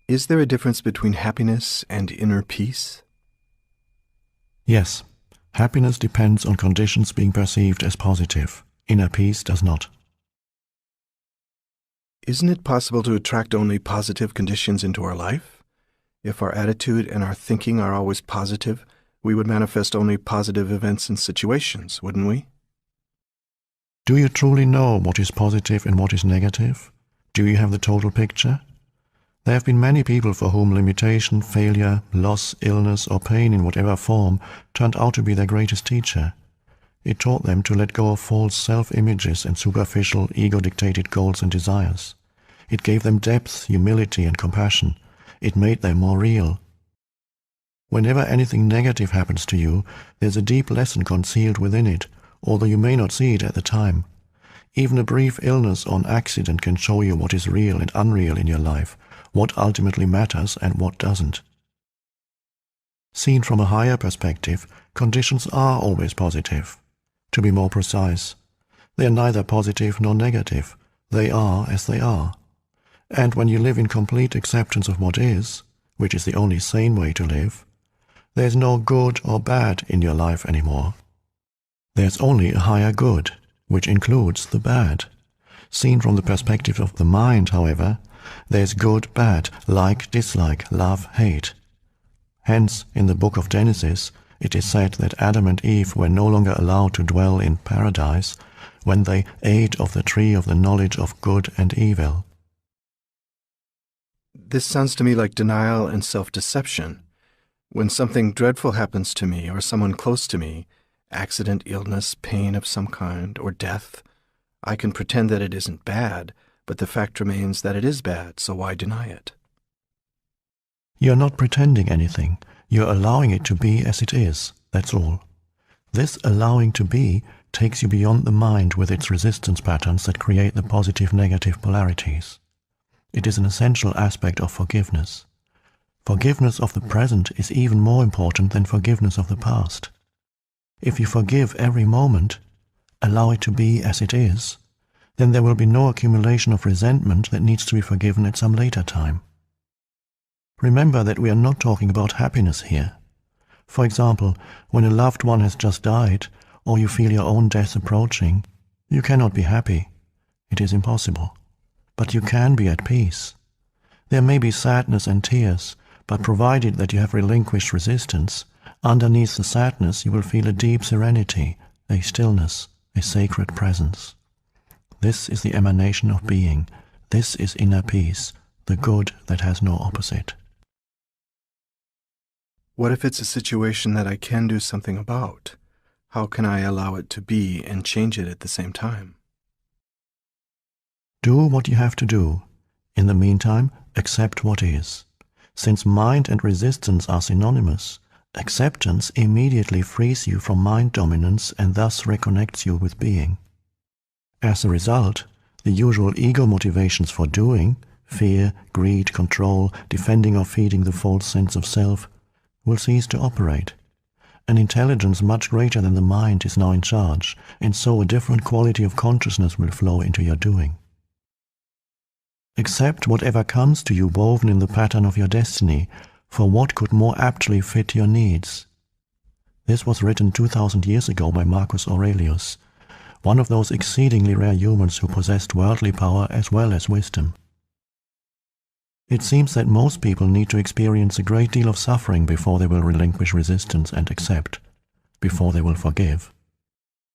Is there a difference between happiness and inner peace? Yes. Happiness depends on conditions being perceived as positive. Inner peace does not. Isn't it possible to attract only positive conditions into our life? If our attitude and our thinking are always positive, we would manifest only positive events and situations, wouldn't we? Do you truly know what is positive and what is negative? Do you have the total picture? There have been many people for whom limitation, failure, loss, illness, or pain in whatever form turned out to be their greatest teacher. It taught them to let go of false self-images and superficial, ego-dictated goals and desires. It gave them depth, humility, and compassion. It made them more real. Whenever anything negative happens to you, there's a deep lesson concealed within it, although you may not see it at the time. Even a brief illness or an accident can show you what is real and unreal in your life, what ultimately matters and what doesn't. Seen from a higher perspective, conditions are always positive. To be more precise, they are neither positive nor negative. They are as they are. And when you live in complete acceptance of what is, which is the only sane way to live, there's no good or bad in your life anymore. There's only a higher good, which includes the bad. Seen from the perspective of the mind, however, there's good, bad, like, dislike, love, hate. Hence, in the book of Genesis, it is said that Adam and Eve were no longer allowed to dwell in paradise when they ate of the tree of the knowledge of good and evil. This sounds to me like denial and self-deception. When something dreadful happens to me or someone close to me, accident, illness, pain of some kind, or death, I can pretend that it isn't bad, but the fact remains that it is bad, so why deny it? You're not pretending anything. You're allowing it to be as it is, that's all. This allowing to be takes you beyond the mind with its resistance patterns that create the positive-negative polarities. It is an essential aspect of forgiveness. Forgiveness of the present is even more important than forgiveness of the past. If you forgive every moment, allow it to be as it is, then there will be no accumulation of resentment that needs to be forgiven at some later time. Remember that we are not talking about happiness here. For example, when a loved one has just died, or you feel your own death approaching, you cannot be happy. It is impossible. But you can be at peace. There may be sadness and tears, but provided that you have relinquished resistance, underneath the sadness you will feel a deep serenity, a stillness, a sacred presence. This is the emanation of being. This is inner peace, the good that has no opposite. What if it's a situation that I can do something about? How can I allow it to be and change it at the same time? Do what you have to do. In the meantime, accept what is. Since mind and resistance are synonymous, acceptance immediately frees you from mind dominance and thus reconnects you with being. As a result, the usual ego motivations for doing, fear, greed, control, defending or feeding the false sense of self, will cease to operate. An intelligence much greater than the mind is now in charge, and so a different quality of consciousness will flow into your doing. Accept whatever comes to you woven in the pattern of your destiny, for what could more aptly fit your needs? This was written 2,000 years ago by Marcus Aurelius, one of those exceedingly rare humans who possessed worldly power as well as wisdom. It seems that most people need to experience a great deal of suffering before they will relinquish resistance and accept, before they will forgive.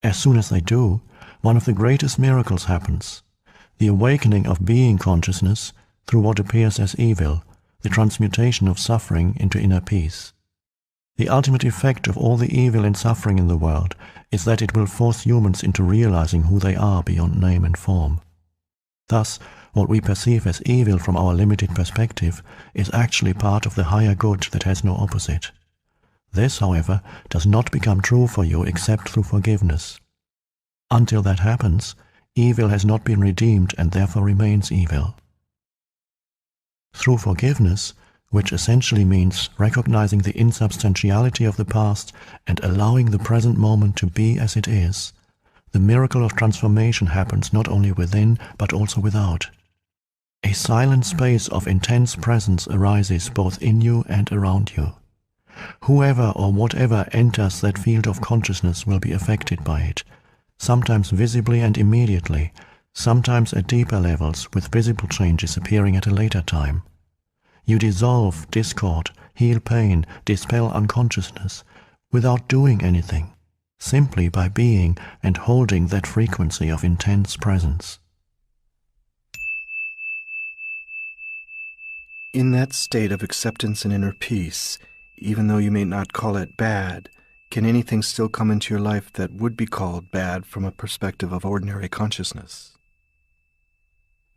As soon as they do, one of the greatest miracles happens, the awakening of being consciousness through what appears as evil, the transmutation of suffering into inner peace. The ultimate effect of all the evil and suffering in the world is that it will force humans into realizing who they are beyond name and form. Thus, what we perceive as evil from our limited perspective is actually part of the higher good that has no opposite. This, however, does not become true for you except through forgiveness. Until that happens, evil has not been redeemed and therefore remains evil. Through forgiveness, which essentially means recognizing the insubstantiality of the past and allowing the present moment to be as it is, the miracle of transformation happens not only within but also without. A silent space of intense presence arises both in you and around you. Whoever or whatever enters that field of consciousness will be affected by it, sometimes visibly and immediately, sometimes at deeper levels with visible changes appearing at a later time. You dissolve discord, heal pain, dispel unconsciousness, without doing anything, simply by being and holding that frequency of intense presence. In that state of acceptance and inner peace, even though you may not call it bad, can anything still come into your life that would be called bad from a perspective of ordinary consciousness?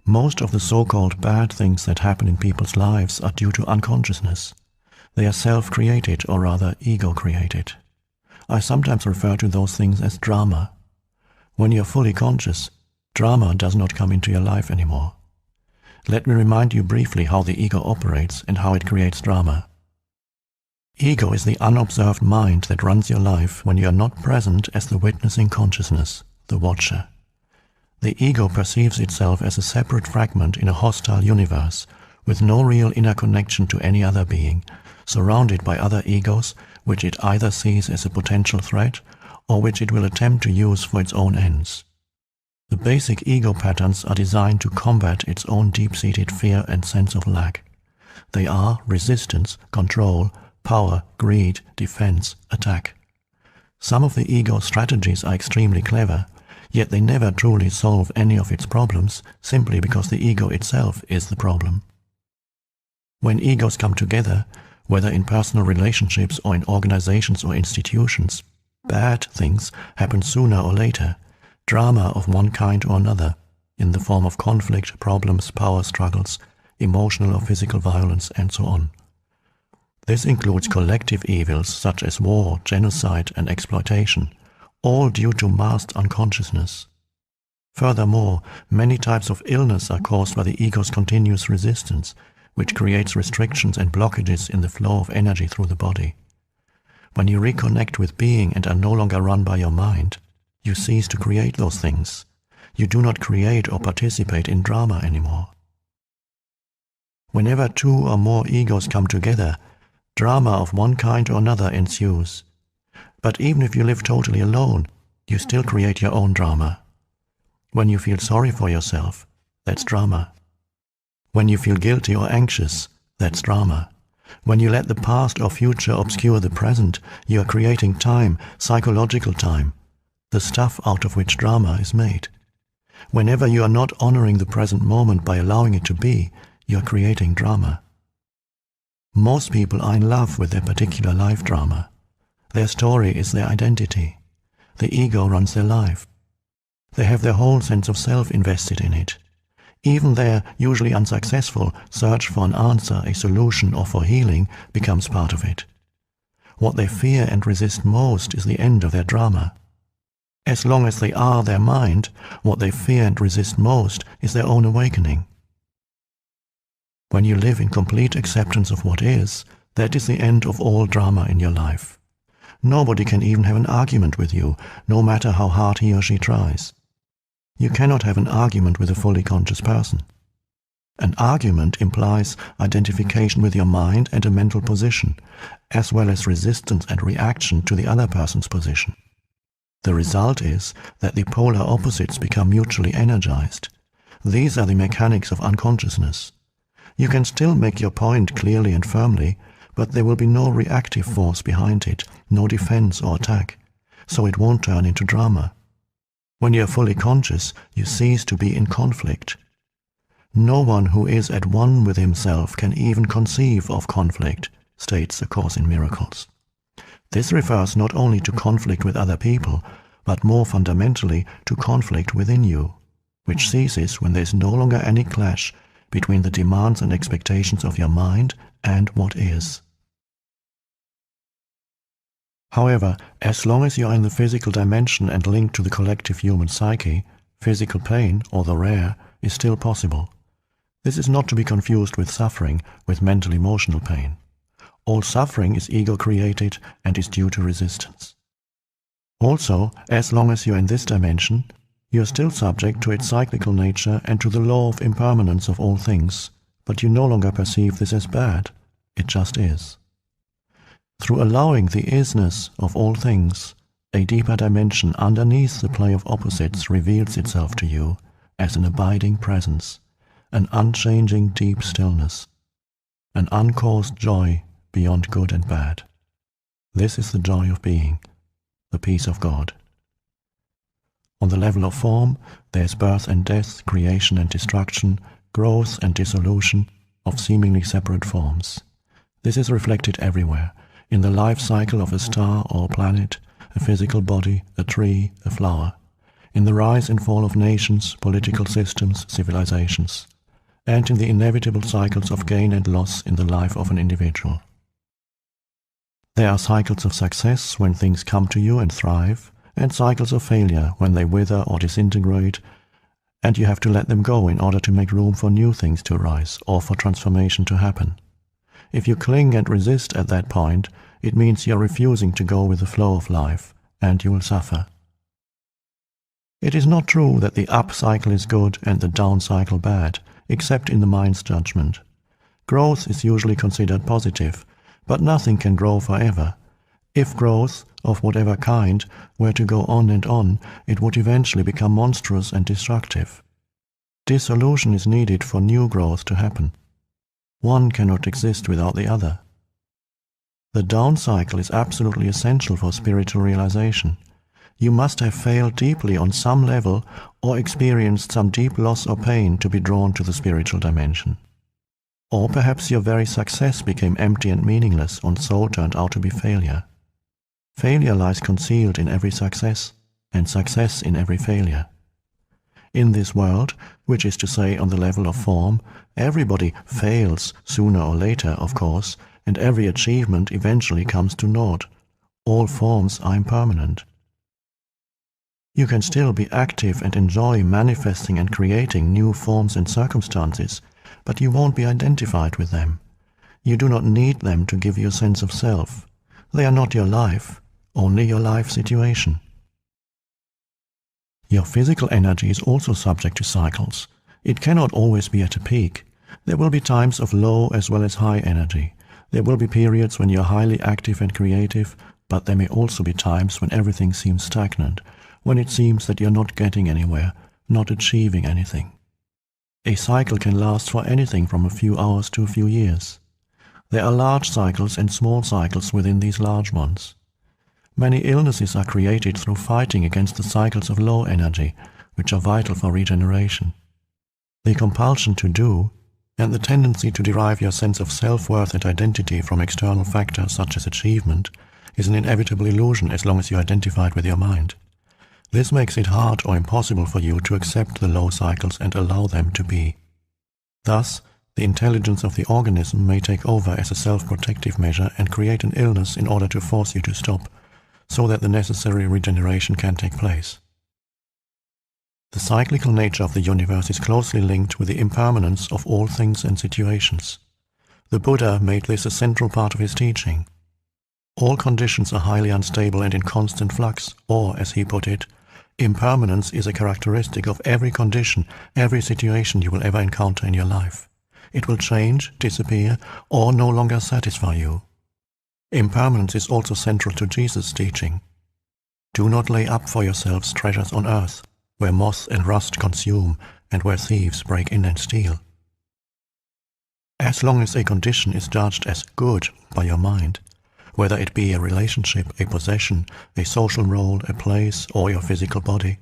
Most of the so-called bad things that happen in people's lives are due to unconsciousness. They are self-created, or rather ego-created. I sometimes refer to those things as drama. When you are fully conscious, drama does not come into your life anymore. Let me remind you briefly how the ego operates and how it creates drama. Ego is the unobserved mind that runs your life when you are not present as the witnessing consciousness, the watcher. The ego perceives itself as a separate fragment in a hostile universe, with no real inner connection to any other being, surrounded by other egos which it either sees as a potential threat or which it will attempt to use for its own ends. The basic ego patterns are designed to combat its own deep-seated fear and sense of lack. They are resistance, control, power, greed, defense, attack. Some of the ego's strategies are extremely clever, yet they never truly solve any of its problems simply because the ego itself is the problem. When egos come together, whether in personal relationships or in organizations or institutions, bad things happen sooner or later, drama of one kind or another, in the form of conflict, problems, power struggles, emotional or physical violence, and so on. This includes collective evils such as war, genocide, and exploitation, all due to masked unconsciousness. Furthermore, many types of illness are caused by the ego's continuous resistance, which creates restrictions and blockages in the flow of energy through the body. When you reconnect with being and are no longer run by your mind, you cease to create those things. You do not create or participate in drama anymore. Whenever two or more egos come together, drama of one kind or another ensues. But even if you live totally alone, you still create your own drama. When you feel sorry for yourself, that's drama. When you feel guilty or anxious, that's drama. When you let the past or future obscure the present, you are creating time, psychological time, the stuff out of which drama is made. Whenever you are not honoring the present moment by allowing it to be, you are creating drama. Most people are in love with their particular life drama. Their story is their identity. The ego runs their life. They have their whole sense of self invested in it. Even their, usually unsuccessful, search for an answer, a solution, or for healing becomes part of it. What they fear and resist most is the end of their drama. As long as they are their mind, what they fear and resist most is their own awakening. When you live in complete acceptance of what is, that is the end of all drama in your life. Nobody can even have an argument with you, no matter how hard he or she tries. You cannot have an argument with a fully conscious person. An argument implies identification with your mind and a mental position, as well as resistance and reaction to the other person's position. The result is that the polar opposites become mutually energized. These are the mechanics of unconsciousness. You can still make your point clearly and firmly, but there will be no reactive force behind it, no defense or attack, so it won't turn into drama. When you are fully conscious, you cease to be in conflict. No one who is at one with himself can even conceive of conflict, states A Course in Miracles. This refers not only to conflict with other people, but more fundamentally to conflict within you, which ceases when there is no longer any clash between the demands and expectations of your mind and what is. However, as long as you are in the physical dimension and linked to the collective human psyche, physical pain, although rare, is still possible. This is not to be confused with suffering, with mental-emotional pain. All suffering is ego-created and is due to resistance. Also, as long as you are in this dimension, You are still subject to its cyclical nature and to the law of impermanence of all things, but you no longer perceive this as bad. It just is. Through allowing the isness of all things, a deeper dimension underneath the play of opposites reveals itself to you as an abiding presence, an unchanging deep stillness, an uncaused joy beyond good and bad. This is the joy of being, the peace of God. On the level of form, there is birth and death, creation and destruction, growth and dissolution of seemingly separate forms. This is reflected everywhere, in the life cycle of a star or a planet, a physical body, a tree, a flower, in the rise and fall of nations, political systems, civilizations, and in the inevitable cycles of gain and loss in the life of an individual. There are cycles of success when things come to you and thrive, and cycles of failure when they wither or disintegrate, and you have to let them go in order to make room for new things to arise or for transformation to happen. If you cling and resist at that point, it means you are refusing to go with the flow of life, and you will suffer. It is not true that the up cycle is good and the down cycle bad, except in the mind's judgment. Growth is usually considered positive, but nothing can grow forever. If growth, of whatever kind, were to go on and on, it would eventually become monstrous and destructive. Dissolution is needed for new growth to happen. One cannot exist without the other. The down cycle is absolutely essential for spiritual realization. You must have failed deeply on some level or experienced some deep loss or pain to be drawn to the spiritual dimension. Or perhaps your very success became empty and meaningless and so turned out to be failure. Failure lies concealed in every success, and success in every failure. In this world, which is to say on the level of form, everybody fails sooner or later, of course, and every achievement eventually comes to naught. All forms are impermanent. You can still be active and enjoy manifesting and creating new forms and circumstances, but you won't be identified with them. You do not need them to give you a sense of self. They are not your life, only your life situation. Your physical energy is also subject to cycles. It cannot always be at a peak. There will be times of low as well as high energy. There will be periods when you are highly active and creative, but there may also be times when everything seems stagnant, when it seems that you are not getting anywhere, not achieving anything. A cycle can last for anything from a few hours to a few years. There are large cycles and small cycles within these large ones. Many illnesses are created through fighting against the cycles of low energy, which are vital for regeneration. The compulsion to do, and the tendency to derive your sense of self-worth and identity from external factors such as achievement, is an inevitable illusion as long as you are identified with your mind. This makes it hard or impossible for you to accept the low cycles and allow them to be. Thus, the intelligence of the organism may take over as a self-protective measure and create an illness in order to force you to stop, so that the necessary regeneration can take place. The cyclical nature of the universe is closely linked with the impermanence of all things and situations. The Buddha made this a central part of his teaching. All conditions are highly unstable and in constant flux, or, as he put it, impermanence is a characteristic of every condition, every situation you will ever encounter in your life. It will change, disappear, or no longer satisfy you. Impermanence is also central to Jesus' teaching. Do not lay up for yourselves treasures on earth, where moth and rust consume, and where thieves break in and steal. As long as a condition is judged as good by your mind, whether it be a relationship, a possession, a social role, a place, or your physical body,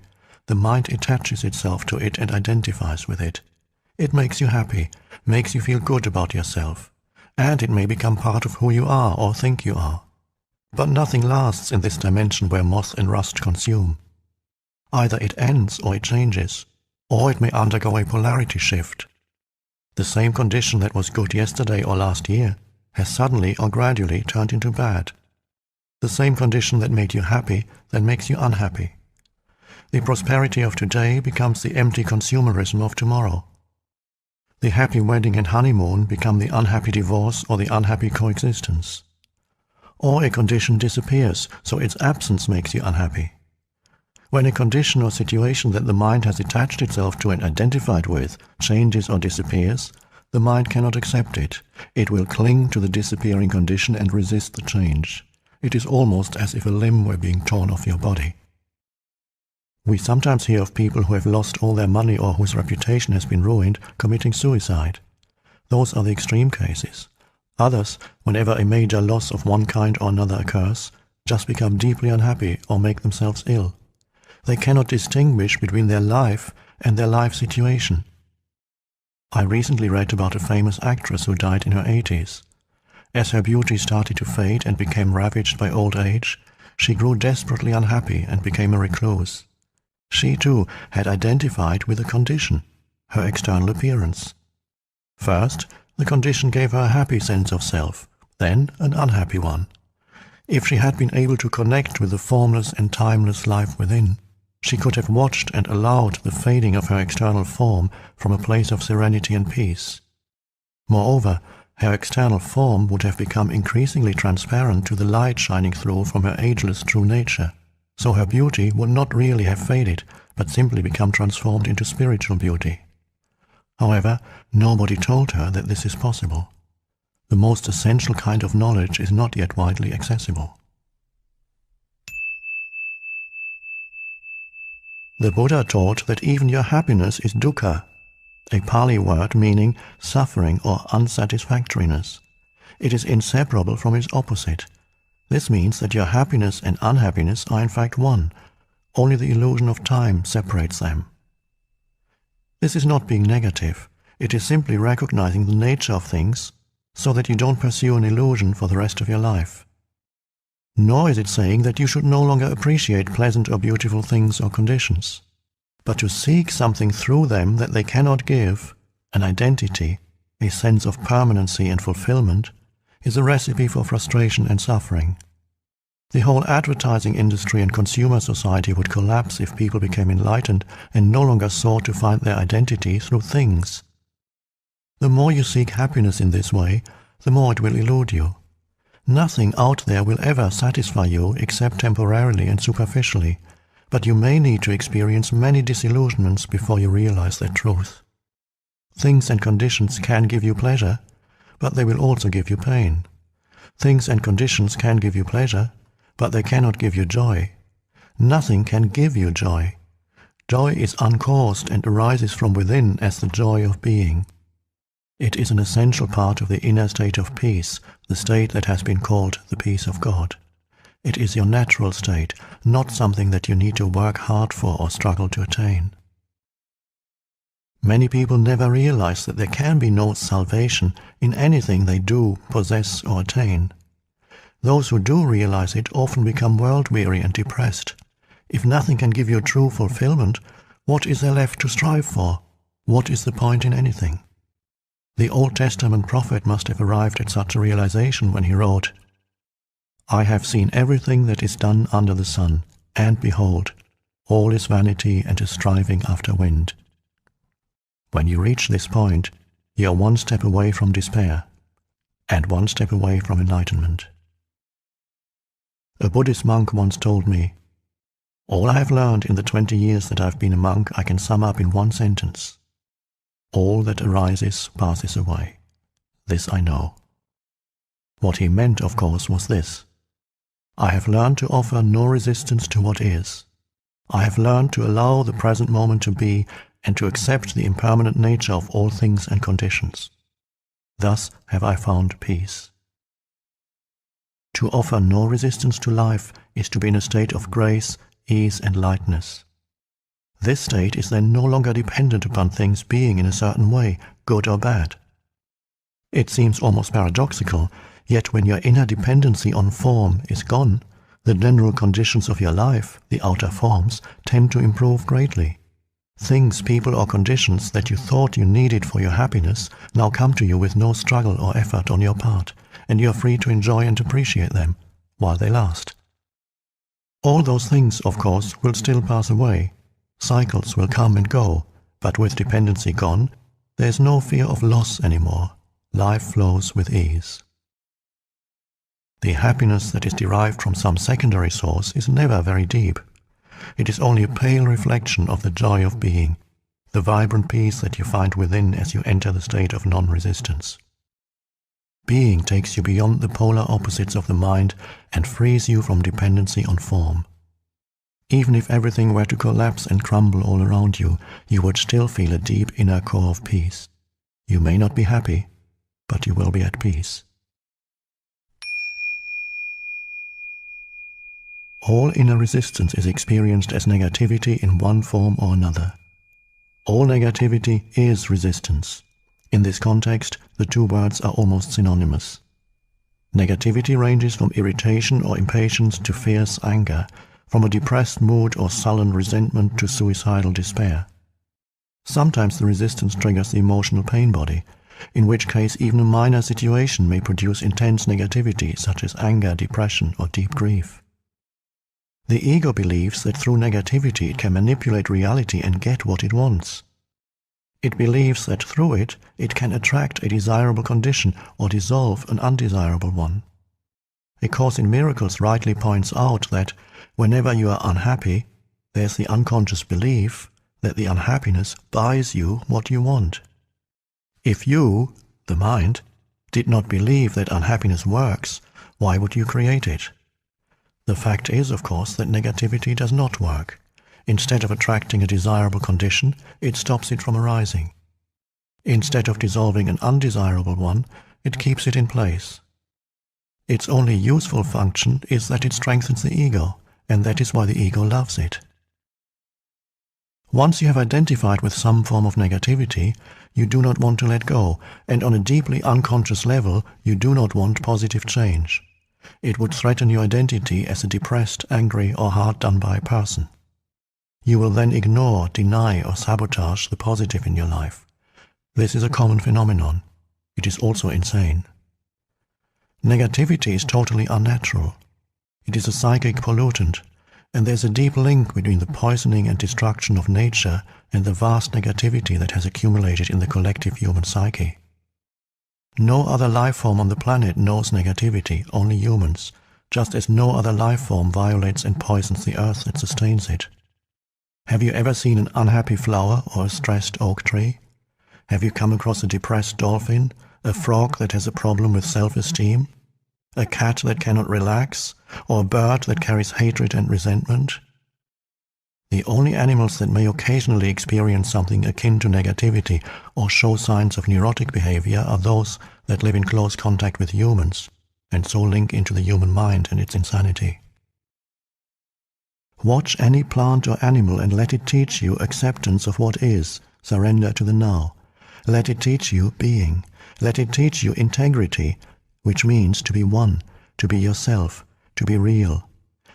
the mind attaches itself to it and identifies with it. It makes you happy, makes you feel good about yourself, and it may become part of who you are or think you are. But nothing lasts in this dimension where moth and rust consume. Either it ends or it changes, or it may undergo a polarity shift. The same condition that was good yesterday or last year has suddenly or gradually turned into bad. The same condition that made you happy then makes you unhappy. The prosperity of today becomes the empty consumerism of tomorrow. The happy wedding and honeymoon become the unhappy divorce or the unhappy coexistence. Or a condition disappears, so its absence makes you unhappy. When a condition or situation that the mind has attached itself to and identified with changes or disappears, the mind cannot accept it. It will cling to the disappearing condition and resist the change. It is almost as if a limb were being torn off your body. We sometimes hear of people who have lost all their money or whose reputation has been ruined committing suicide. Those are the extreme cases. Others, whenever a major loss of one kind or another occurs, just become deeply unhappy or make themselves ill. They cannot distinguish between their life and their life situation. I recently read about a famous actress who died in her 80s. As her beauty started to fade and became ravaged by old age, she grew desperately unhappy and became a recluse. She too had identified with a condition, her external appearance. First, the condition gave her a happy sense of self, then an unhappy one. If she had been able to connect with the formless and timeless life within, she could have watched and allowed the fading of her external form from a place of serenity and peace. Moreover, her external form would have become increasingly transparent to the light shining through from her ageless true nature, so her beauty would not really have faded, but simply become transformed into spiritual beauty. However, nobody told her that this is possible. The most essential kind of knowledge is not yet widely accessible. The Buddha taught that even your happiness is dukkha, a Pali word meaning suffering or unsatisfactoriness. It is inseparable from its opposite. This means that your happiness and unhappiness are in fact one. Only the illusion of time separates them. This is not being negative. It is simply recognizing the nature of things so that you don't pursue an illusion for the rest of your life. Nor is it saying that you should no longer appreciate pleasant or beautiful things or conditions, but to seek something through them that they cannot give, an identity, a sense of permanency and fulfillment, is a recipe for frustration and suffering. The whole advertising industry and consumer society would collapse if people became enlightened and no longer sought to find their identity through things. The more you seek happiness in this way, the more it will elude you. Nothing out there will ever satisfy you except temporarily and superficially, but you may need to experience many disillusionments before you realize their truth. Things and conditions can give you pleasure, but they will also give you pain. Things and conditions can give you pleasure, but they cannot give you joy. Nothing can give you joy. Joy is uncaused and arises from within as the joy of being. It is an essential part of the inner state of peace, the state that has been called the peace of God. It is your natural state, not something that you need to work hard for or struggle to attain. Many people never realize that there can be no salvation in anything they do, possess, or attain. Those who do realize it often become world-weary and depressed. If nothing can give you true fulfillment, what is there left to strive for? What is the point in anything? The Old Testament prophet must have arrived at such a realization when he wrote, "I have seen everything that is done under the sun, and behold, all is vanity and a striving after wind." When you reach this point, you are one step away from despair, and one step away from enlightenment. A Buddhist monk once told me, "All I have learned in the 20 years that I've been a monk I can sum up in one sentence. All that arises passes away. This I know." What he meant, of course, was this: I have learned to offer no resistance to what is. I have learned to allow the present moment to be and to accept the impermanent nature of all things and conditions. Thus have I found peace. To offer no resistance to life is to be in a state of grace, ease, and lightness. This state is then no longer dependent upon things being in a certain way, good or bad. It seems almost paradoxical, yet when your inner dependency on form is gone, the general conditions of your life, the outer forms, tend to improve greatly. Things, people, or conditions that you thought you needed for your happiness now come to you with no struggle or effort on your part, and you are free to enjoy and appreciate them while they last. All those things, of course, will still pass away. Cycles will come and go, but with dependency gone, there is no fear of loss anymore. Life flows with ease. The happiness that is derived from some secondary source is never very deep. It is only a pale reflection of the joy of being, the vibrant peace that you find within as you enter the state of non-resistance. Being takes you beyond the polar opposites of the mind and frees you from dependency on form. Even if everything were to collapse and crumble all around you, you would still feel a deep inner core of peace. You may not be happy, but you will be at peace. All inner resistance is experienced as negativity in one form or another. All negativity is resistance. In this context, the two words are almost synonymous. Negativity ranges from irritation or impatience to fierce anger, from a depressed mood or sullen resentment to suicidal despair. Sometimes the resistance triggers the emotional pain body, in which case even a minor situation may produce intense negativity such as anger, depression, or deep grief. The ego believes that through negativity it can manipulate reality and get what it wants. It believes that through it, it can attract a desirable condition or dissolve an undesirable one. A Course in Miracles rightly points out that whenever you are unhappy, there's the unconscious belief that the unhappiness buys you what you want. If you, the mind, did not believe that unhappiness works, why would you create it? The fact is, of course, that negativity does not work. Instead of attracting a desirable condition, it stops it from arising. Instead of dissolving an undesirable one, it keeps it in place. Its only useful function is that it strengthens the ego, and that is why the ego loves it. Once you have identified with some form of negativity, you do not want to let go, and on a deeply unconscious level, you do not want positive change. It would threaten your identity as a depressed, angry, or hard-done-by person. You will then ignore, deny, or sabotage the positive in your life. This is a common phenomenon. It is also insane. Negativity is totally unnatural. It is a psychic pollutant, and there is a deep link between the poisoning and destruction of nature and the vast negativity that has accumulated in the collective human psyche. No other life form on the planet knows negativity, only humans, just as no other life form violates and poisons the earth that sustains it. Have you ever seen an unhappy flower or a stressed oak tree? Have you come across a depressed dolphin, a frog that has a problem with self-esteem, a cat that cannot relax, or a bird that carries hatred and resentment? The only animals that may occasionally experience something akin to negativity or show signs of neurotic behavior are those that live in close contact with humans, and so link into the human mind and its insanity. Watch any plant or animal and let it teach you acceptance of what is, surrender to the now. Let it teach you being. Let it teach you integrity, which means to be one, to be yourself, to be real.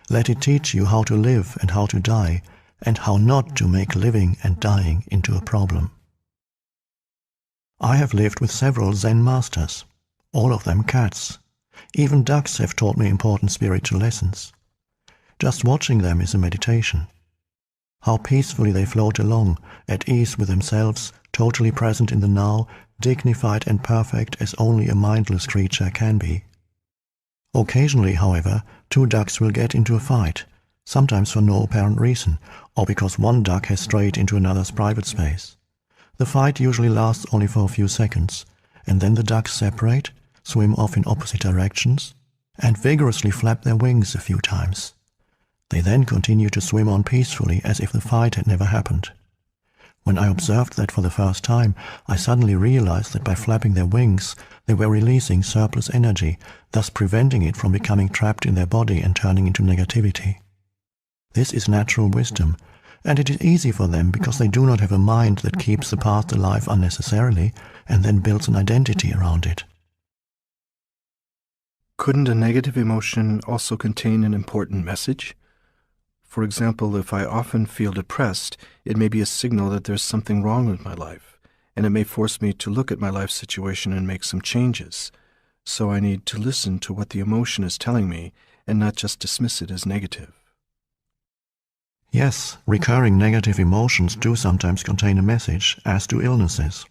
Let it teach you how to live and how to die, and how not to make living and dying into a problem. I have lived with several Zen masters, all of them cats. Even ducks have taught me important spiritual lessons. Just watching them is a meditation. How peacefully they float along, at ease with themselves, totally present in the now, dignified and perfect as only a mindless creature can be. Occasionally, however, two ducks will get into a fight, sometimes for no apparent reason, or because one duck has strayed into another's private space. The fight usually lasts only for a few seconds, and then the ducks separate, swim off in opposite directions, and vigorously flap their wings a few times. They then continue to swim on peacefully as if the fight had never happened. When I observed that for the first time, I suddenly realized that by flapping their wings, they were releasing surplus energy, thus preventing it from becoming trapped in their body and turning into negativity. This is natural wisdom, and it is easy for them because they do not have a mind that keeps the past alive unnecessarily and then builds an identity around it. Couldn't a negative emotion also contain an important message? For example, if I often feel depressed, it may be a signal that there's something wrong with my life, and it may force me to look at my life situation and make some changes. So I need to listen to what the emotion is telling me and not just dismiss it as negative. Yes, recurring negative emotions do sometimes contain a message, as do illnesses.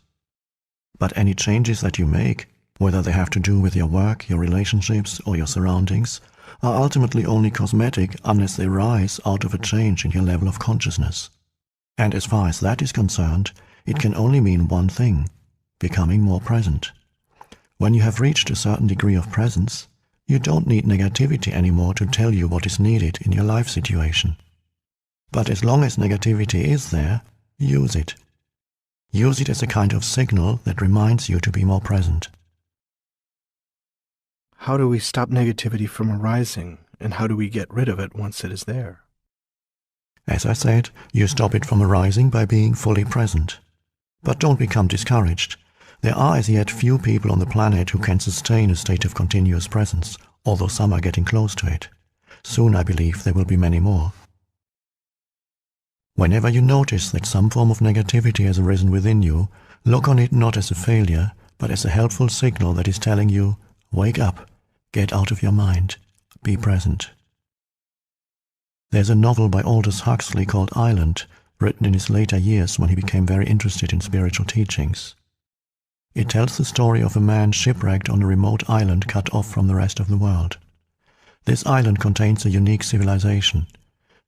But any changes that you make, whether they have to do with your work, your relationships, or your surroundings, are ultimately only cosmetic unless they rise out of a change in your level of consciousness. And as far as that is concerned, it can only mean one thing: becoming more present. When you have reached a certain degree of presence, you don't need negativity anymore to tell you what is needed in your life situation. But as long as negativity is there, use it. Use it as a kind of signal that reminds you to be more present. How do we stop negativity from arising, and how do we get rid of it once it is there? As I said, you stop it from arising by being fully present. But don't become discouraged. There are as yet few people on the planet who can sustain a state of continuous presence, although some are getting close to it. Soon, I believe, there will be many more. Whenever you notice that some form of negativity has arisen within you, look on it not as a failure, but as a helpful signal that is telling you, wake up, get out of your mind, be present. There's a novel by Aldous Huxley called Island, written in his later years when he became very interested in spiritual teachings. It tells the story of a man shipwrecked on a remote island cut off from the rest of the world. This island contains a unique civilization.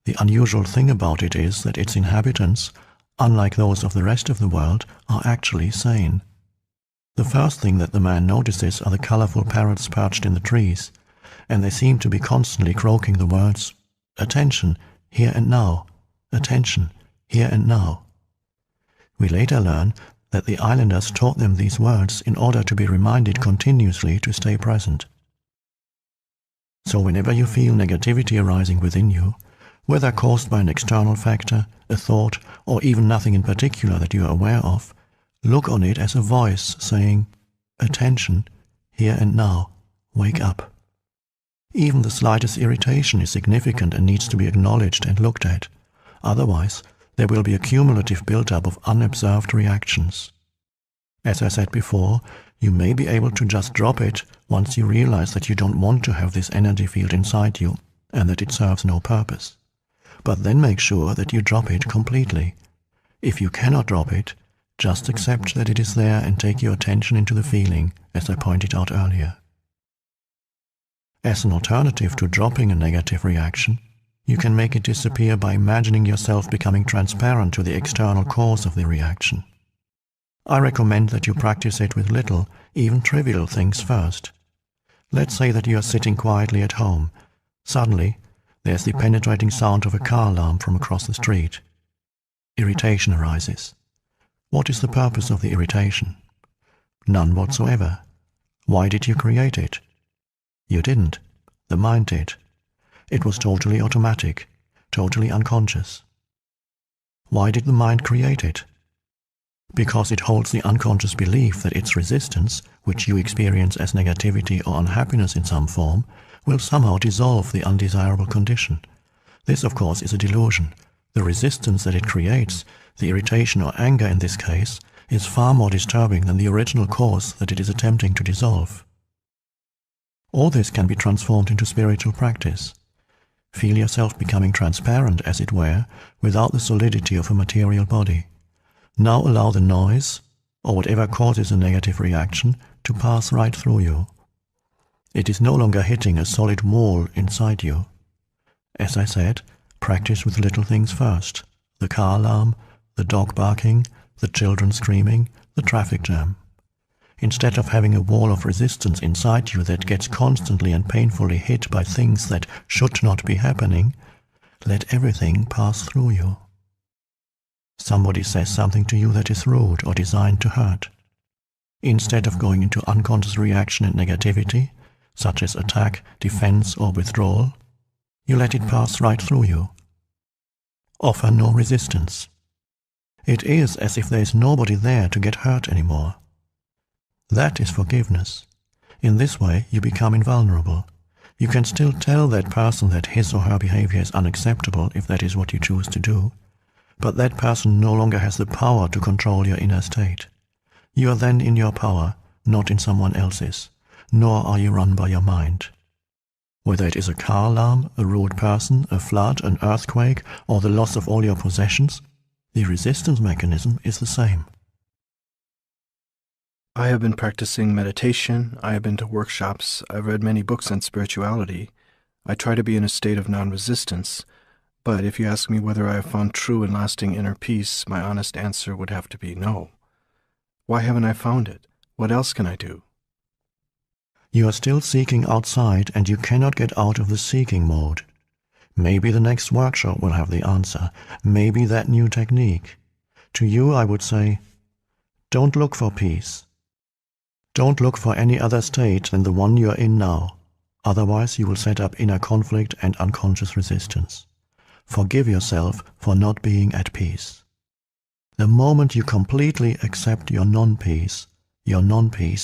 The unusual thing about it is that its inhabitants, unlike those of the rest of the world, are actually sane. The first thing that the man notices are the colorful parrots perched in the trees, and they seem to be constantly croaking the words, "Attention, here and now. Attention, here and now." We later learn that the islanders taught them these words in order to be reminded continuously to stay present. So whenever you feel negativity arising within you, whether caused by an external factor, a thought, or even nothing in particular that you are aware of, look on it as a voice saying, "Attention, here and now, wake up." Even the slightest irritation is significant and needs to be acknowledged and looked at. Otherwise, there will be a cumulative build-up of unobserved reactions. As I said before, you may be able to just drop it once you realize that you don't want to have this energy field inside you and that it serves no purpose. But then make sure that you drop it completely. If you cannot drop it, just accept that it is there and take your attention into the feeling, as I pointed out earlier. As an alternative to dropping a negative reaction, you can make it disappear by imagining yourself becoming transparent to the external cause of the reaction. I recommend that you practice it with little, even trivial things first. Let's say that you are sitting quietly at home. Suddenly, there's the penetrating sound of a car alarm from across the street. Irritation arises. What is the purpose of the irritation? None whatsoever. Why did you create it? You didn't. The mind did. It was totally automatic, totally unconscious. Why did the mind create it? Because it holds the unconscious belief that its resistance, which you experience as negativity or unhappiness in some form, will somehow dissolve the undesirable condition. This, of course, is a delusion. The resistance that it creates, the irritation or anger in this case, is far more disturbing than the original cause that it is attempting to dissolve. All this can be transformed into spiritual practice. Feel yourself becoming transparent, as it were, without the solidity of a material body. Now allow the noise, or whatever causes a negative reaction, to pass right through you. It is no longer hitting a solid wall inside you. As I said, practice with little things first: the car alarm, the dog barking, the children screaming, the traffic jam. Instead of having a wall of resistance inside you that gets constantly and painfully hit by things that should not be happening, let everything pass through you. Somebody says something to you that is rude or designed to hurt. Instead of going into unconscious reaction and negativity, such as attack, defense, or withdrawal, you let it pass right through you. Offer no resistance. It is as if there is nobody there to get hurt anymore. That is forgiveness. In this way, you become invulnerable. You can still tell that person that his or her behavior is unacceptable if that is what you choose to do, but that person no longer has the power to control your inner state. You are then in your power, not in someone else's, nor are you run by your mind. Whether it is a car alarm, a rude person, a flood, an earthquake, or the loss of all your possessions, the resistance mechanism is the same. I have been practicing meditation, I have been to workshops, I've read many books on spirituality. I try to be in a state of non-resistance, but if you ask me whether I have found true and lasting inner peace, my honest answer would have to be no. Why haven't I found it? What else can I do? You are still seeking outside, and you cannot get out of the seeking mode. Maybe the next workshop will have the answer. Maybe that new technique. To you, I would say, don't look for peace. Don't look for any other state than the one you are in now. Otherwise, you will set up inner conflict and unconscious resistance. Forgive yourself for not being at peace. The moment you completely accept your non-peace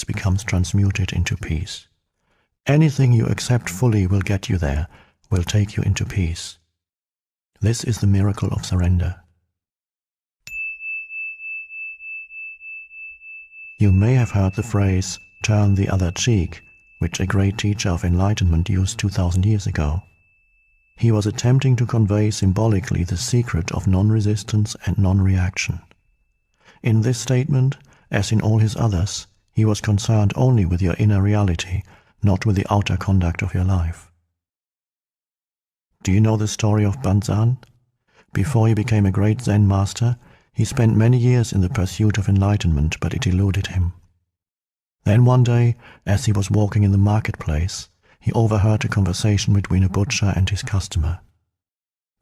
becomes transmuted into peace. Anything you accept fully will get you there, will take you into peace. This is the miracle of surrender. You may have heard the phrase, "turn the other cheek," which a great teacher of enlightenment used 2000 years ago. He was attempting to convey symbolically the secret of non-resistance and non-reaction. In this statement, as in all his others, he was concerned only with your inner reality, not with the outer conduct of your life. Do you know the story of Banzan? Before he became a great Zen master, he spent many years in the pursuit of enlightenment, but it eluded him. Then one day, as he was walking in the marketplace, he overheard a conversation between a butcher and his customer.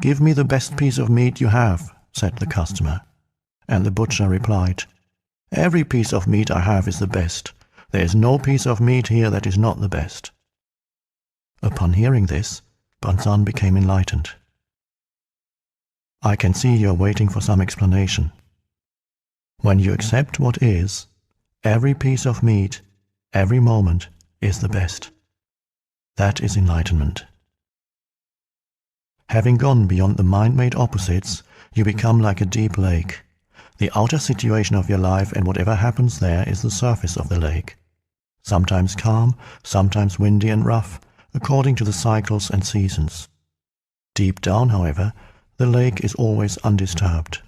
"Give me the best piece of meat you have," said the customer. And the butcher replied, "Every piece of meat I have is the best. There is no piece of meat here that is not the best." Upon hearing this, Banzan became enlightened. I can see you are waiting for some explanation. When you accept what is, every piece of meat, every moment is the best. That is enlightenment. Having gone beyond the mind-made opposites, you become like a deep lake. The outer situation of your life and whatever happens there is the surface of the lake. Sometimes calm, sometimes windy and rough, according to the cycles and seasons. Deep down, however, the lake is always undisturbed.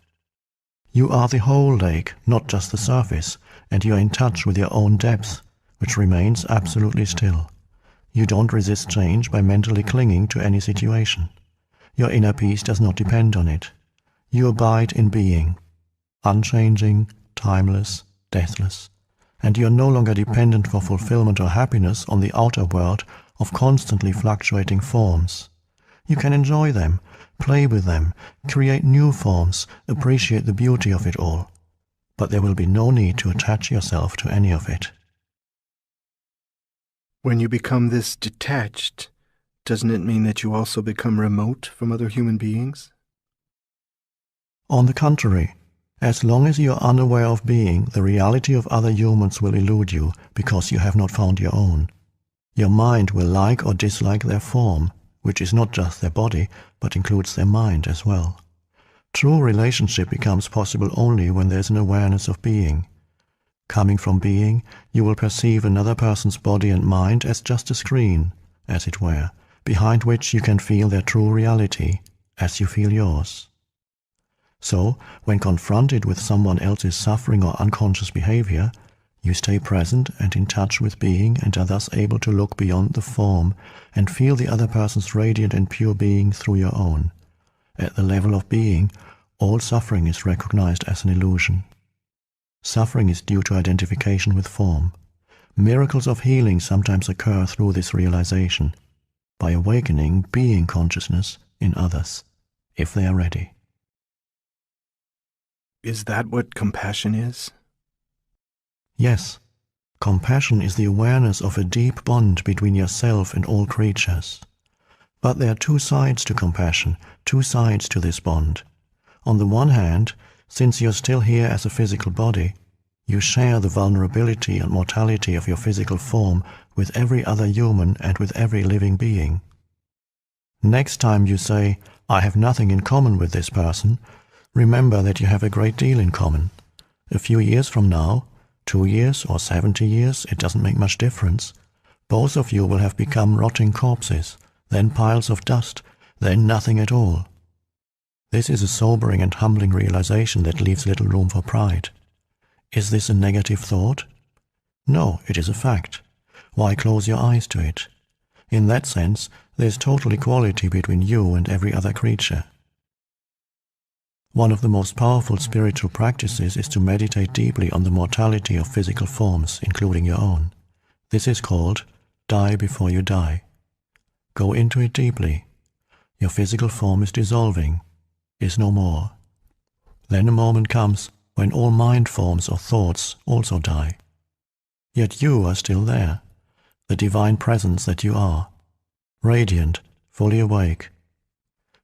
You are the whole lake, not just the surface, and you are in touch with your own depth, which remains absolutely still. You don't resist change by mentally clinging to any situation. Your inner peace does not depend on it. You abide in being, unchanging, timeless, deathless, and you are no longer dependent for fulfillment or happiness on the outer world of constantly fluctuating forms. You can enjoy them, play with them, create new forms, appreciate the beauty of it all, but there will be no need to attach yourself to any of it. When you become this detached, doesn't it mean that you also become remote from other human beings? On the contrary, as long as you are unaware of being, the reality of other humans will elude you because you have not found your own. Your mind will like or dislike their form, which is not just their body, but includes their mind as well. True relationship becomes possible only when there is an awareness of being. Coming from being, you will perceive another person's body and mind as just a screen, as it were, behind which you can feel their true reality, as you feel yours. So, when confronted with someone else's suffering or unconscious behavior, you stay present and in touch with being and are thus able to look beyond the form and feel the other person's radiant and pure being through your own. At the level of being, all suffering is recognized as an illusion. Suffering is due to identification with form. Miracles of healing sometimes occur through this realization, by awakening being consciousness in others, if they are ready. Is that what compassion is? Yes, compassion is the awareness of a deep bond between yourself and all creatures. But there are two sides to compassion, two sides to this bond. On the one hand, since you're still here as a physical body, you share the vulnerability and mortality of your physical form with every other human and with every living being. Next time you say, "I have nothing in common with this person," remember that you have a great deal in common. A few years from now, 2 years or 70 years, it doesn't make much difference. Both of you will have become rotting corpses, then piles of dust, then nothing at all. This is a sobering and humbling realization that leaves little room for pride. Is this a negative thought? No, it is a fact. Why close your eyes to it? In that sense, there is total equality between you and every other creature. One of the most powerful spiritual practices is to meditate deeply on the mortality of physical forms, including your own. This is called die before you die. Go into it deeply. Your physical form is dissolving, is no more. Then a moment comes when all mind forms or thoughts also die. Yet you are still there, the divine presence that you are, radiant, fully awake.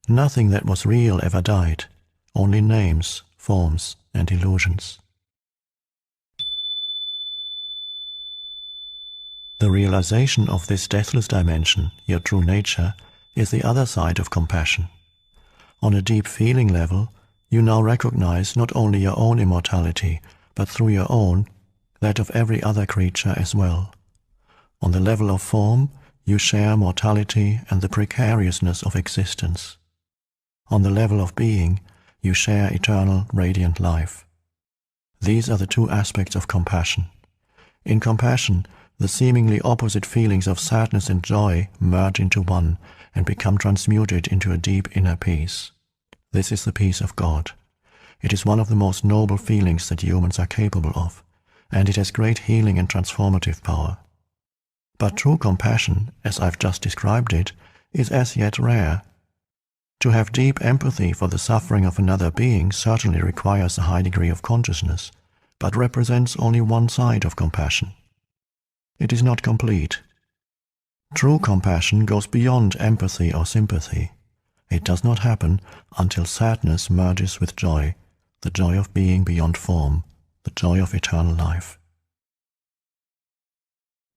Nothing that was real ever died, only names, forms, and illusions. The realization of this deathless dimension, your true nature, is the other side of compassion. On a deep feeling level, you now recognize not only your own immortality, but through your own, that of every other creature as well. On the level of form, you share mortality and the precariousness of existence. On the level of being, you share eternal, radiant life. These are the two aspects of compassion. In compassion, the seemingly opposite feelings of sadness and joy merge into one and become transmuted into a deep inner peace. This is the peace of God. It is one of the most noble feelings that humans are capable of, and it has great healing and transformative power. But true compassion, as I've just described it, is as yet rare. To have deep empathy for the suffering of another being certainly requires a high degree of consciousness, but represents only one side of compassion. It is not complete. True compassion goes beyond empathy or sympathy. It does not happen until sadness merges with joy, the joy of being beyond form, the joy of eternal life.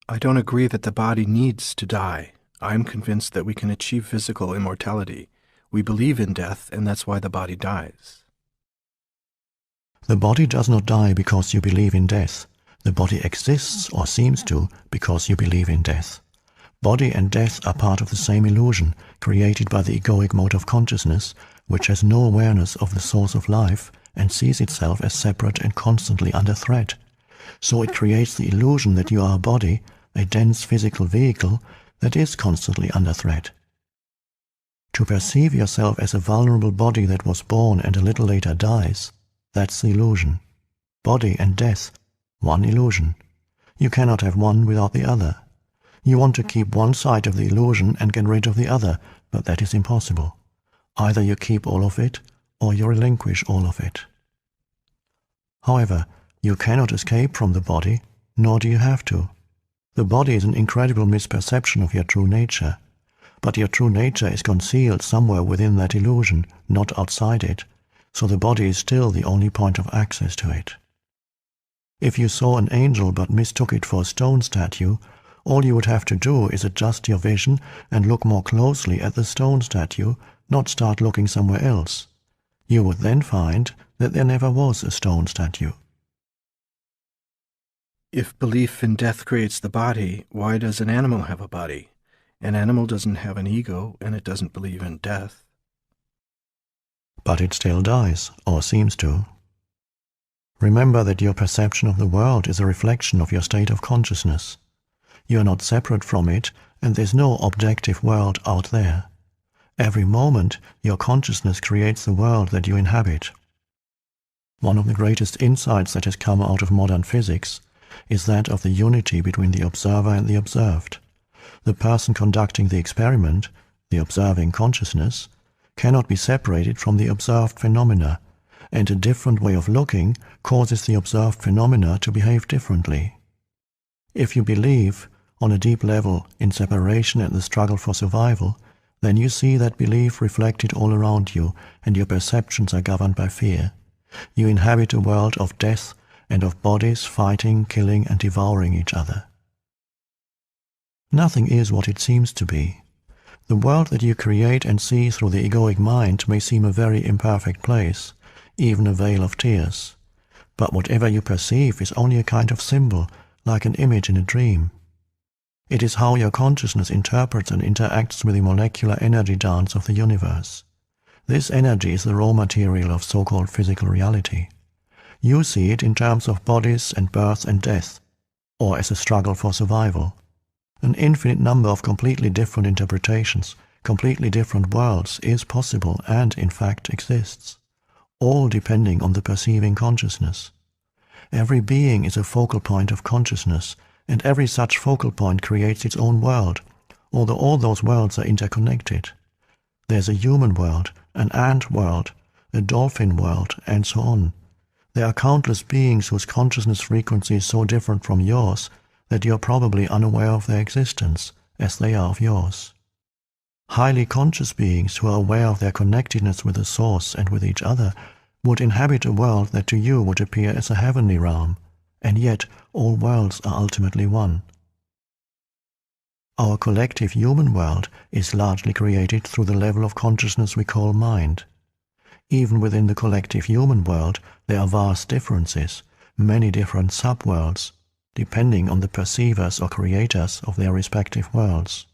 I don't agree that the body needs to die. I'm convinced that we can achieve physical immortality. We believe in death, and that's why the body dies. The body does not die because you believe in death. The body exists, or seems to, because you believe in death. Body and death are part of the same illusion, created by the egoic mode of consciousness, which has no awareness of the source of life and sees itself as separate and constantly under threat. So it creates the illusion that you are a body, a dense physical vehicle that is constantly under threat. To perceive yourself as a vulnerable body that was born and a little later dies, that's the illusion. Body and death, one illusion. You cannot have one without the other. You want to keep one side of the illusion and get rid of the other, but that is impossible. Either you keep all of it, or you relinquish all of it. However, you cannot escape from the body, nor do you have to. The body is an incredible misperception of your true nature, but your true nature is concealed somewhere within that illusion, not outside it, so the body is still the only point of access to it. If you saw an angel but mistook it for a stone statue, all you would have to do is adjust your vision and look more closely at the stone statue, not start looking somewhere else. You would then find that there never was a stone statue. If belief in death creates the body, why does an animal have a body? An animal doesn't have an ego, and it doesn't believe in death. But it still dies, or seems to. Remember that your perception of the world is a reflection of your state of consciousness. You are not separate from it, and there's no objective world out there. Every moment, your consciousness creates the world that you inhabit. One of the greatest insights that has come out of modern physics is that of the unity between the observer and the observed. The person conducting the experiment, the observing consciousness, cannot be separated from the observed phenomena, and a different way of looking causes the observed phenomena to behave differently. If you believe, on a deep level, in separation and the struggle for survival, then you see that belief reflected all around you, and your perceptions are governed by fear. You inhabit a world of death and of bodies fighting, killing, and devouring each other. Nothing is what it seems to be. The world that you create and see through the egoic mind may seem a very imperfect place, even a vale of tears. But whatever you perceive is only a kind of symbol, like an image in a dream. It is how your consciousness interprets and interacts with the molecular energy dance of the universe. This energy is the raw material of so-called physical reality. You see it in terms of bodies and birth and death, or as a struggle for survival. An infinite number of completely different interpretations, completely different worlds is possible and in fact exists, all depending on the perceiving consciousness. Every being is a focal point of consciousness, and every such focal point creates its own world, although all those worlds are interconnected. There's a human world, an ant world, a dolphin world, and so on. There are countless beings whose consciousness frequency is so different from yours that you are probably unaware of their existence, as they are of yours. Highly conscious beings who are aware of their connectedness with the Source and with each other would inhabit a world that to you would appear as a heavenly realm, and yet all worlds are ultimately one. Our collective human world is largely created through the level of consciousness we call mind. Even within the collective human world, there are vast differences, many different sub-worlds, depending on the perceivers or creators of their respective worlds.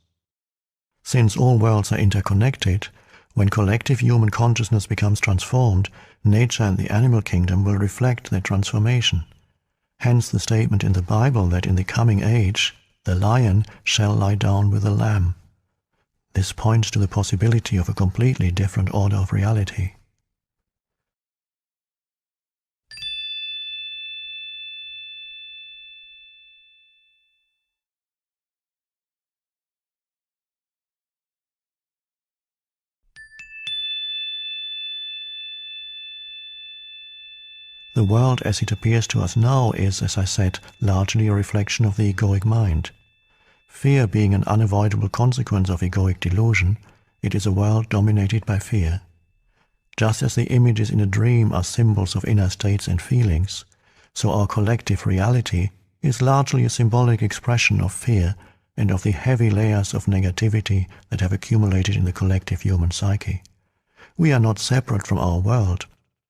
Since all worlds are interconnected, when collective human consciousness becomes transformed, nature and the animal kingdom will reflect that transformation. Hence the statement in the Bible that in the coming age, the lion shall lie down with the lamb. This points to the possibility of a completely different order of reality. The world as it appears to us now is, as I said, largely a reflection of the egoic mind. Fear being an unavoidable consequence of egoic delusion, it is a world dominated by fear. Just as the images in a dream are symbols of inner states and feelings, so our collective reality is largely a symbolic expression of fear and of the heavy layers of negativity that have accumulated in the collective human psyche. We are not separate from our world,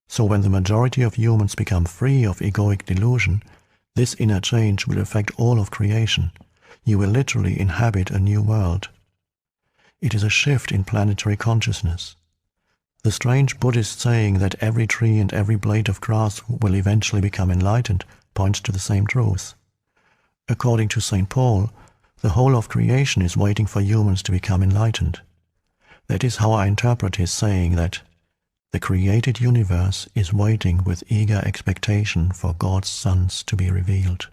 so when the majority of humans become free of egoic delusion, this inner change will affect all of creation. You will literally inhabit a new world. It is a shift in planetary consciousness. The strange Buddhist saying that every tree and every blade of grass will eventually become enlightened points to the same truth. According to St. Paul, the whole of creation is waiting for humans to become enlightened. That is how I interpret his saying that the created universe is waiting with eager expectation for God's sons to be revealed.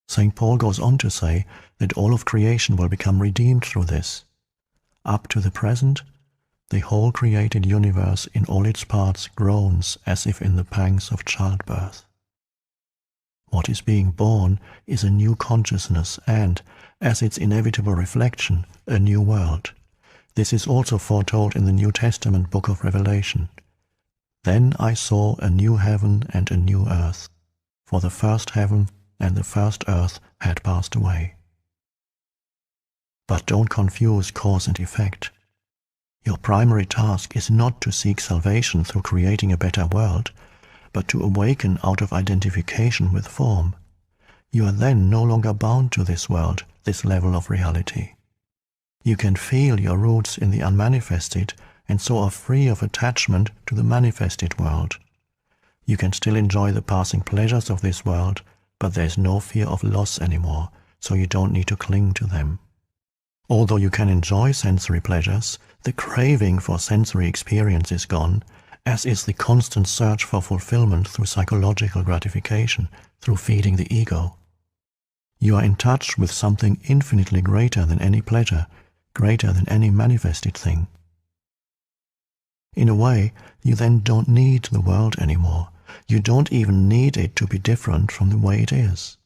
St. Paul goes on to say that all of creation will become redeemed through this. Up to the present, the whole created universe in all its parts groans as if in the pangs of childbirth. What is being born is a new consciousness and, as its inevitable reflection, a new world. This is also foretold in the New Testament book of Revelation. Then I saw a new heaven and a new earth, for the first heaven and the first earth had passed away. But don't confuse cause and effect. Your primary task is not to seek salvation through creating a better world, but to awaken out of identification with form. You are then no longer bound to this world, this level of reality. You can feel your roots in the unmanifested and so are free of attachment to the manifested world. You can still enjoy the passing pleasures of this world, but there is no fear of loss anymore, so you don't need to cling to them. Although you can enjoy sensory pleasures, the craving for sensory experience is gone, as is the constant search for fulfillment through psychological gratification, through feeding the ego. You are in touch with something infinitely greater than any pleasure, greater than any manifested thing. In a way, you then don't need the world anymore. You don't even need it to be different from the way it is.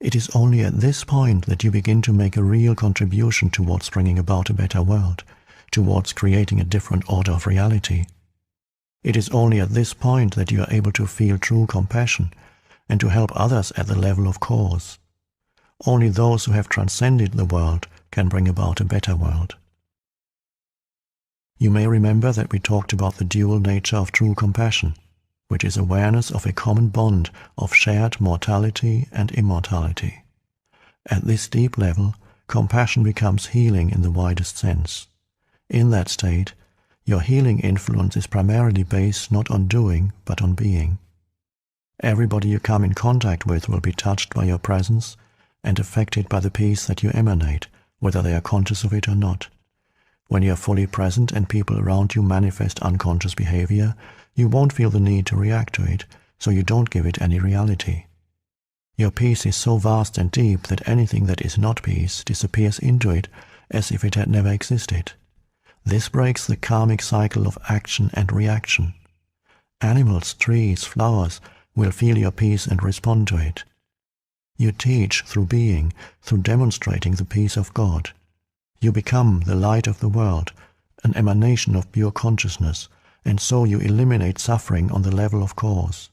It is only at this point that you begin to make a real contribution towards bringing about a better world, towards creating a different order of reality. It is only at this point that you are able to feel true compassion and to help others at the level of cause. Only those who have transcended the world can bring about a better world. You may remember that we talked about the dual nature of true compassion, which is awareness of a common bond of shared mortality and immortality. At this deep level, compassion becomes healing in the widest sense. In that state, your healing influence is primarily based not on doing, but on being. Everybody you come in contact with will be touched by your presence, and affected by the peace that you emanate, whether they are conscious of it or not. When you are fully present and people around you manifest unconscious behavior, you won't feel the need to react to it, so you don't give it any reality. Your peace is so vast and deep that anything that is not peace disappears into it as if it had never existed. This breaks the karmic cycle of action and reaction. Animals, trees, flowers will feel your peace and respond to it. You teach through being, through demonstrating the peace of God. You become the light of the world, an emanation of pure consciousness, and so you eliminate suffering on the level of cause.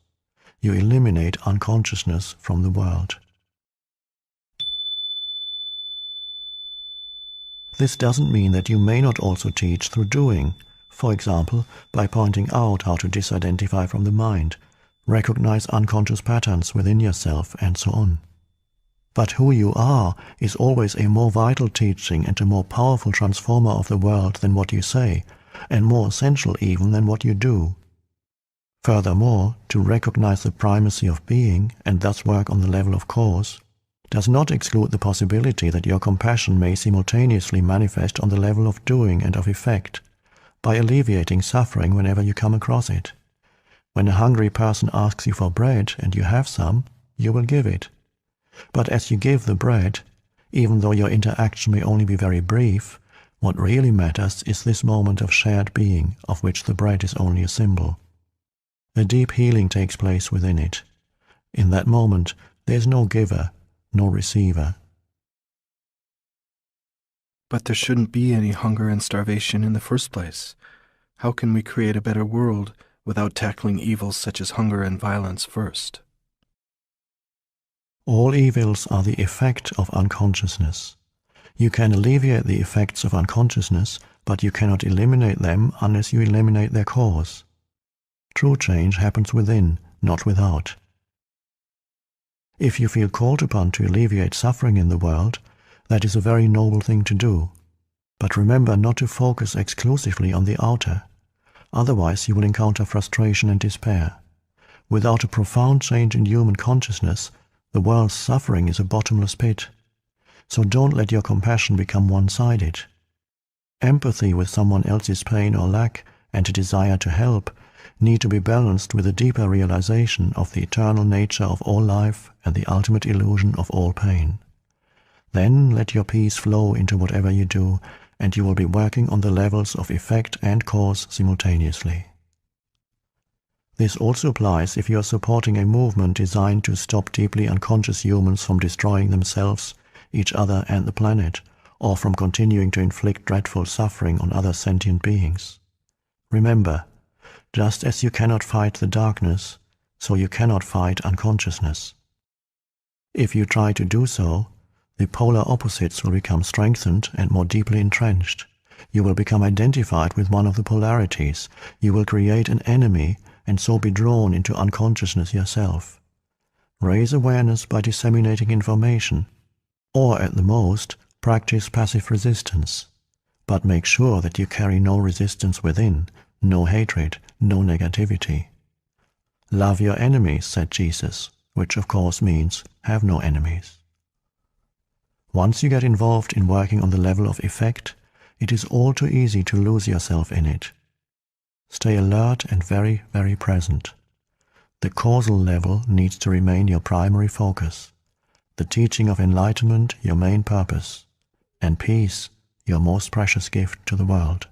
You eliminate unconsciousness from the world. This doesn't mean that you may not also teach through doing, for example, by pointing out how to disidentify from the mind, recognize unconscious patterns within yourself, and so on. But who you are is always a more vital teaching and a more powerful transformer of the world than what you say, and more essential even than what you do. Furthermore, to recognize the primacy of being, and thus work on the level of cause, does not exclude the possibility that your compassion may simultaneously manifest on the level of doing and of effect, by alleviating suffering whenever you come across it. When a hungry person asks you for bread and you have some, you will give it. But as you give the bread, even though your interaction may only be very brief, what really matters is this moment of shared being, of which the bread is only a symbol. A deep healing takes place within it. In that moment, there is no giver, no receiver. But there shouldn't be any hunger and starvation in the first place. How can we create a better world without tackling evils such as hunger and violence first? All evils are the effect of unconsciousness. You can alleviate the effects of unconsciousness, but you cannot eliminate them unless you eliminate their cause. True change happens within, not without. If you feel called upon to alleviate suffering in the world, that is a very noble thing to do. But remember not to focus exclusively on the outer. Otherwise you will encounter frustration and despair. Without a profound change in human consciousness, the world's suffering is a bottomless pit. So don't let your compassion become one-sided. Empathy with someone else's pain or lack and a desire to help need to be balanced with a deeper realization of the eternal nature of all life and the ultimate illusion of all pain. Then let your peace flow into whatever you do, and you will be working on the levels of effect and cause simultaneously. This also applies if you are supporting a movement designed to stop deeply unconscious humans from destroying themselves, each other and the planet, or from continuing to inflict dreadful suffering on other sentient beings. Remember, just as you cannot fight the darkness, so you cannot fight unconsciousness. If you try to do so, the polar opposites will become strengthened and more deeply entrenched. You will become identified with one of the polarities. You will create an enemy and so be drawn into unconsciousness yourself. Raise awareness by disseminating information, or at the most, practice passive resistance. But make sure that you carry no resistance within, no hatred, no negativity. Love your enemies, said Jesus, which of course means have no enemies. Once you get involved in working on the level of effect, it is all too easy to lose yourself in it. Stay alert and very, very present. The causal level needs to remain your primary focus, the teaching of enlightenment your main purpose, and peace your most precious gift to the world.